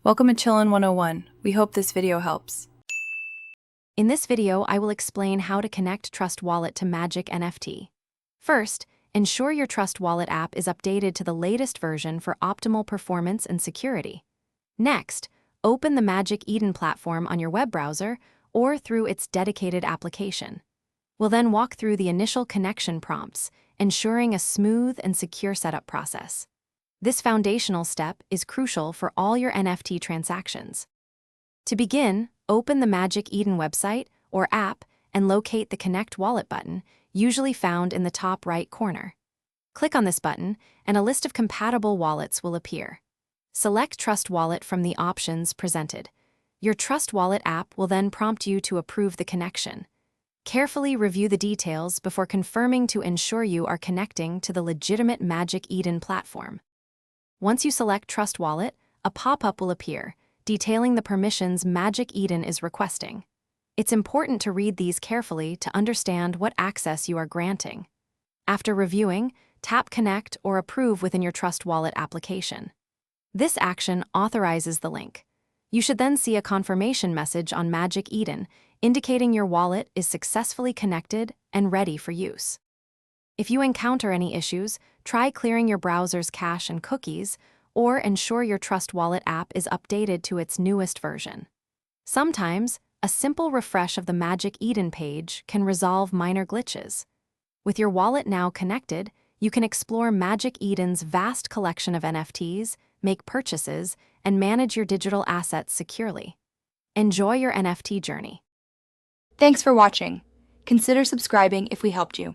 Welcome to Chillin' 101. We hope this video helps. In this video, I will explain how to connect Trust Wallet to Magic NFT. First, ensure your Trust Wallet app is updated to the latest version for optimal performance and security. Next, open the Magic Eden platform on your web browser or through its dedicated application. We'll then walk through the initial connection prompts, ensuring a smooth and secure setup process. This foundational step is crucial for all your NFT transactions. To begin, open the Magic Eden website or app and locate the Connect Wallet button, usually found in the top right corner. Click on this button, and a list of compatible wallets will appear. Select Trust Wallet from the options presented. Your Trust Wallet app will then prompt you to approve the connection. Carefully review the details before confirming to ensure you are connecting to the legitimate Magic Eden platform. Once you select Trust Wallet, a pop-up will appear, detailing the permissions Magic Eden is requesting. It's important to read these carefully to understand what access you are granting. After reviewing, tap Connect or Approve within your Trust Wallet application. This action authorizes the link. You should then see a confirmation message on Magic Eden, indicating your wallet is successfully connected and ready for use. If you encounter any issues, try clearing your browser's cache and cookies, or ensure your Trust Wallet app is updated to its newest version. Sometimes, a simple refresh of the Magic Eden page can resolve minor glitches. With your wallet now connected, you can explore Magic Eden's vast collection of NFTs, make purchases, and manage your digital assets securely. Enjoy your NFT journey. Thanks for watching. Consider subscribing if we helped you.